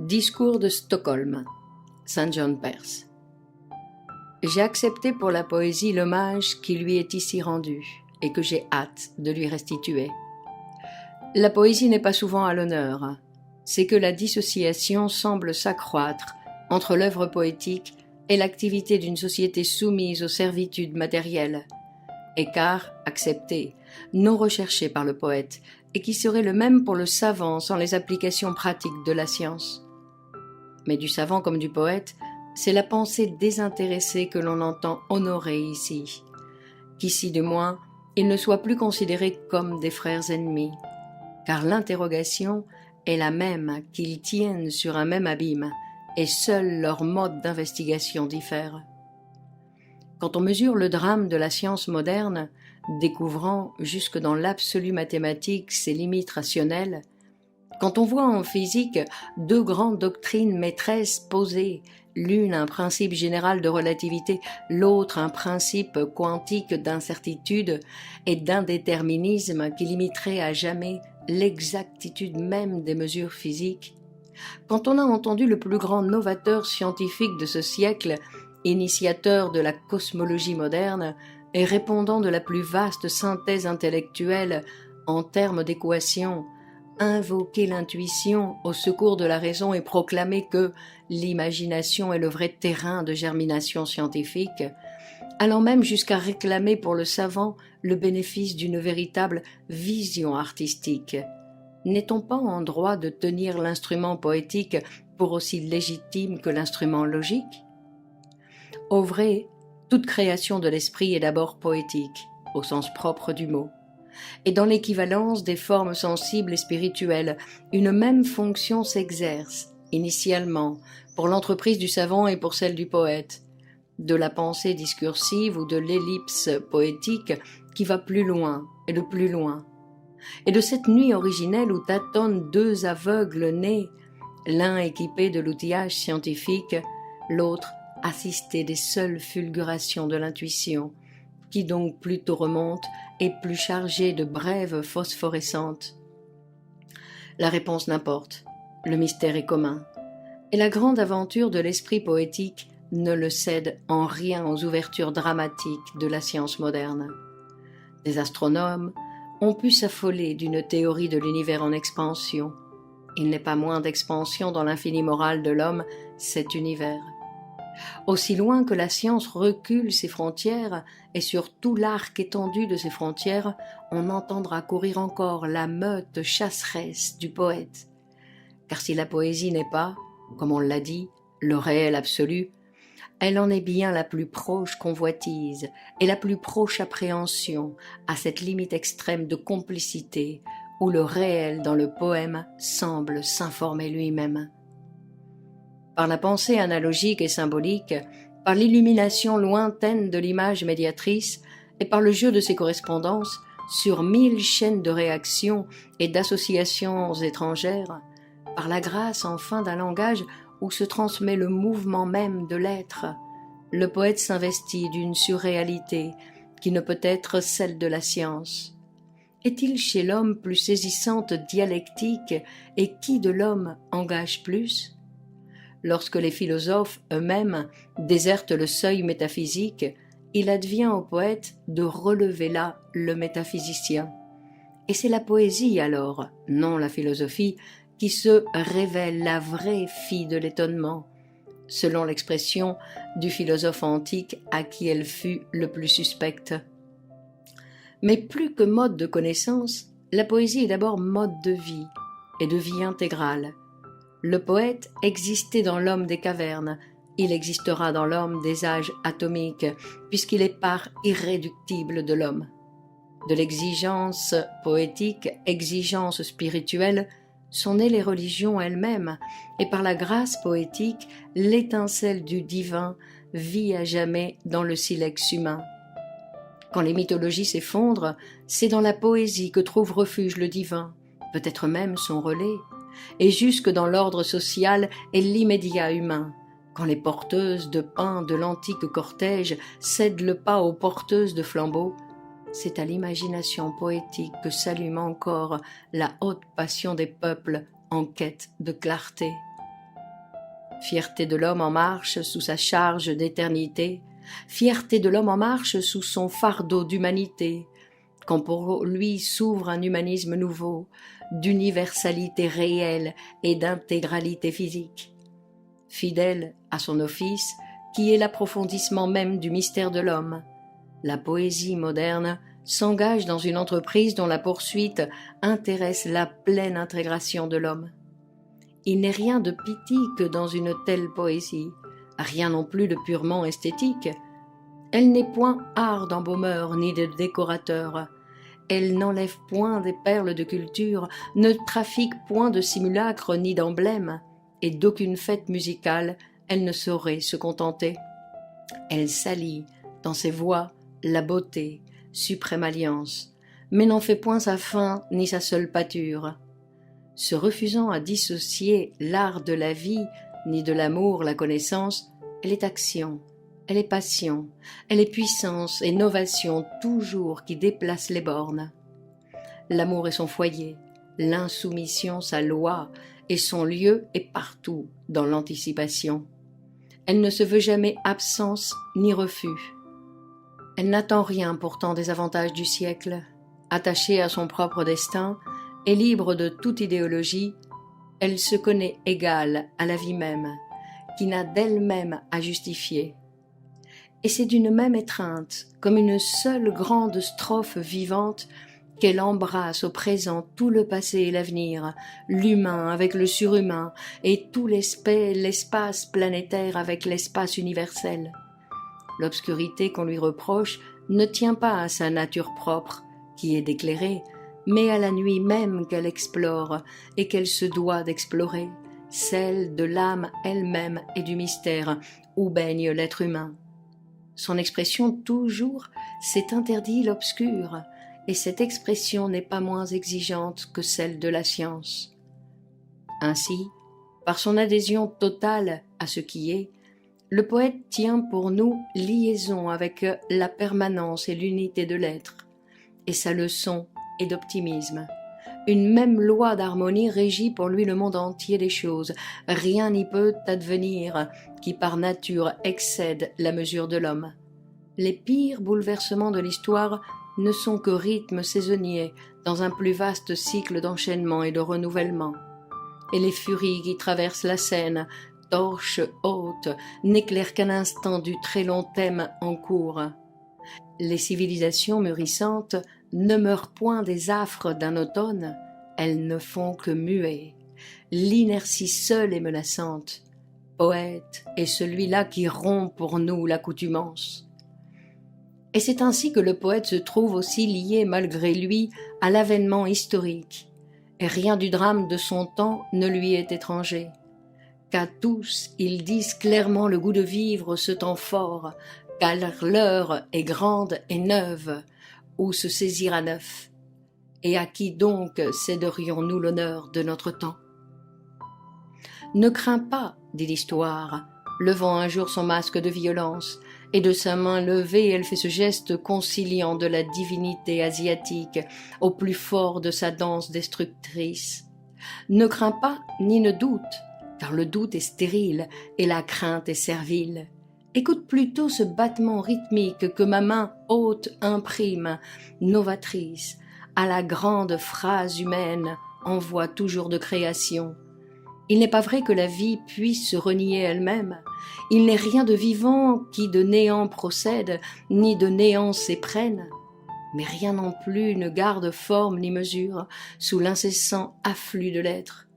Discours de Stockholm, Saint John Perse. J'ai accepté pour la poésie l'hommage qui lui est ici rendu et que j'ai hâte de lui restituer. La poésie n'est pas souvent à l'honneur, c'est que la dissociation semble s'accroître entre l'œuvre poétique et l'activité d'une société soumise aux servitudes matérielles, écart accepté, non recherché par le poète, et qui serait le même pour le savant sans les applications pratiques de la science. Mais du savant comme du poète, c'est la pensée désintéressée que l'on entend honorer ici, qu'ici du moins, ils ne soient plus considérés comme des frères ennemis, car l'interrogation est la même qu'ils tiennent sur un même abîme, et seul leur mode d'investigation diffère. Quand on mesure le drame de la science moderne, découvrant jusque dans l'absolu mathématique ses limites rationnelles, quand on voit en physique deux grandes doctrines maîtresses posées, l'une un principe général de relativité, l'autre un principe quantique d'incertitude et d'indéterminisme qui limiterait à jamais l'exactitude même des mesures physiques, quand on a entendu le plus grand novateur scientifique de ce siècle, initiateur de la cosmologie moderne et répondant de la plus vaste synthèse intellectuelle en termes d'équations, invoquer l'intuition au secours de la raison et proclamer que l'imagination est le vrai terrain de germination scientifique, allant même jusqu'à réclamer pour le savant le bénéfice d'une véritable vision artistique. N'est-on pas en droit de tenir l'instrument poétique pour aussi légitime que l'instrument logique? Au vrai, toute création de l'esprit est d'abord poétique, au sens propre du mot. Et dans l'équivalence des formes sensibles et spirituelles, une même fonction s'exerce, initialement, pour l'entreprise du savant et pour celle du poète, de la pensée discursive ou de l'ellipse poétique qui va plus loin et de plus loin. Et de cette nuit originelle où tâtonnent deux aveugles nés, l'un équipé de l'outillage scientifique, l'autre assisté des seules fulgurations de l'intuition, qui donc plutôt remonte et plus chargée de brèves phosphorescentes. La réponse n'importe, le mystère est commun, et la grande aventure de l'esprit poétique ne le cède en rien aux ouvertures dramatiques de la science moderne. Des astronomes ont pu s'affoler d'une théorie de l'univers en expansion. Il n'est pas moins d'expansion dans l'infini moral de l'homme, cet univers. Aussi loin que la science recule ses frontières, et sur tout l'arc étendu de ses frontières, on entendra courir encore la meute chasseresse du poète. Car si la poésie n'est pas, comme on l'a dit, le réel absolu, elle en est bien la plus proche convoitise et la plus proche appréhension à cette limite extrême de complicité où le réel dans le poème semble s'informer lui-même. Par la pensée analogique et symbolique, par l'illumination lointaine de l'image médiatrice et par le jeu de ses correspondances sur 1000 chaînes de réactions et d'associations étrangères, par la grâce enfin d'un langage où se transmet le mouvement même de l'être, le poète s'investit d'une surréalité qui ne peut être celle de la science. Est-il chez l'homme plus saisissante dialectique et qui de l'homme engage plus ? Lorsque les philosophes eux-mêmes désertent le seuil métaphysique, il advient au poète de relever là le métaphysicien. Et c'est la poésie alors, non la philosophie, qui se révèle la vraie fille de l'étonnement, selon l'expression du philosophe antique à qui elle fut le plus suspecte. Mais plus que mode de connaissance, la poésie est d'abord mode de vie, et de vie intégrale. Le poète existait dans l'homme des cavernes, il existera dans l'homme des âges atomiques, puisqu'il est part irréductible de l'homme. De l'exigence poétique, exigence spirituelle, sont nées les religions elles-mêmes, et par la grâce poétique, l'étincelle du divin vit à jamais dans le silex humain. Quand les mythologies s'effondrent, c'est dans la poésie que trouve refuge le divin, peut-être même son relais, et jusque dans l'ordre social et l'immédiat humain. Quand les porteuses de pain de l'antique cortège cèdent le pas aux porteuses de flambeaux, c'est à l'imagination poétique que s'allume encore la haute passion des peuples en quête de clarté. Fierté de l'homme en marche sous sa charge d'éternité, fierté de l'homme en marche sous son fardeau d'humanité, quand pour lui s'ouvre un humanisme nouveau, d'universalité réelle et d'intégralité physique. Fidèle à son office, qui est l'approfondissement même du mystère de l'homme, la poésie moderne s'engage dans une entreprise dont la poursuite intéresse la pleine intégration de l'homme. Il n'est rien de pythique dans une telle poésie, rien non plus de purement esthétique. Elle n'est point art d'embaumeur ni de décorateur. Elle n'enlève point des perles de culture, ne trafique point de simulacres ni d'emblèmes, et d'aucune fête musicale elle ne saurait se contenter. Elle s'allie dans ses voix la beauté, suprême alliance, mais n'en fait point sa fin ni sa seule pâture. Se refusant à dissocier l'art de la vie, ni de l'amour la connaissance, elle est action, elle est passion, elle est puissance et novation toujours qui déplace les bornes. L'amour est son foyer, l'insoumission sa loi, et son lieu est partout dans l'anticipation. Elle ne se veut jamais absence ni refus. Elle n'attend rien pourtant des avantages du siècle. Attachée à son propre destin et libre de toute idéologie, elle se connaît égale à la vie même, qui n'a d'elle-même à justifier. Et c'est d'une même étreinte, comme une seule grande strophe vivante, qu'elle embrasse au présent tout le passé et l'avenir, l'humain avec le surhumain, et tout l'espace planétaire avec l'espace universel. L'obscurité qu'on lui reproche ne tient pas à sa nature propre, qui est d'éclairer, mais à la nuit même qu'elle explore et qu'elle se doit d'explorer, celle de l'âme elle-même et du mystère où baigne l'être humain. Son expression toujours s'est interdit l'obscur, et cette expression n'est pas moins exigeante que celle de la science. Ainsi, par son adhésion totale à ce qui est, le poète tient pour nous liaison avec la permanence et l'unité de l'être, et sa leçon est d'optimisme. Une même loi d'harmonie régit pour lui le monde entier des choses. Rien n'y peut advenir qui par nature excède la mesure de l'homme. Les pires bouleversements de l'histoire ne sont que rythmes saisonniers dans un plus vaste cycle d'enchaînement et de renouvellement. Et les furies qui traversent la scène, torches hautes, n'éclairent qu'un instant du très long thème en cours. Les civilisations mûrissantes ne meurent point des affres d'un automne, elles ne font que muer. L'inertie seule est menaçante. Poète est celui-là qui rompt pour nous l'accoutumance. Et c'est ainsi que le poète se trouve aussi lié malgré lui à l'avènement historique, et rien du drame de son temps ne lui est étranger. Qu'à tous ils disent clairement le goût de vivre ce temps fort, car l'heure est grande et neuve, où se saisir à neuf. Et à qui donc céderions-nous l'honneur de notre temps? Ne crains pas, dit l'histoire, levant un jour son masque de violence, et de sa main levée elle fait ce geste conciliant de la divinité asiatique au plus fort de sa danse destructrice. Ne crains pas ni ne doute, car le doute est stérile et la crainte est servile. Écoute plutôt ce battement rythmique que ma main haute imprime, novatrice, à la grande phrase humaine envoie toujours de création. Il n'est pas vrai que la vie puisse se renier elle-même. Il n'est rien de vivant qui de néant procède, ni de néant s'éprenne. Mais rien non plus ne garde forme ni mesure sous l'incessant afflux de l'être.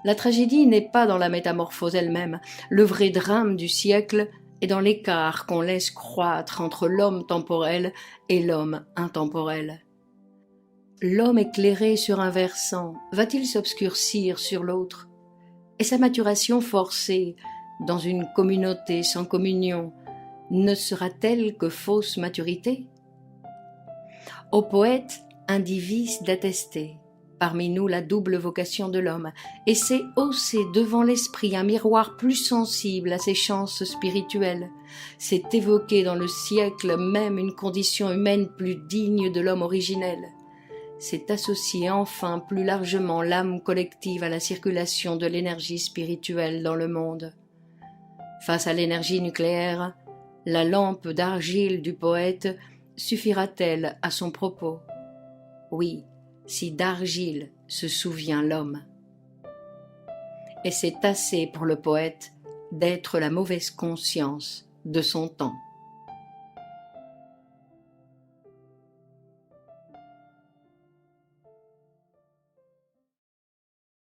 La tragédie n'est pas dans la métamorphose elle-même. Le vrai drame du siècle est dans l'écart qu'on laisse croître entre l'homme temporel et l'homme intemporel. L'homme éclairé sur un versant va-t-il s'obscurcir sur l'autre? Et sa maturation forcée dans une communauté sans communion ne sera-t-elle que fausse maturité? Au poète, un divis d'attester, parmi nous la double vocation de l'homme, et c'est hausser devant l'esprit un miroir plus sensible à ses chances spirituelles, c'est évoquer dans le siècle même une condition humaine plus digne de l'homme originel. C'est associer enfin plus largement l'âme collective à la circulation de l'énergie spirituelle dans le monde. Face à l'énergie nucléaire, la lampe d'argile du poète suffira-t-elle à son propos? Oui, si d'argile se souvient l'homme. Et c'est assez pour le poète d'être la mauvaise conscience de son temps.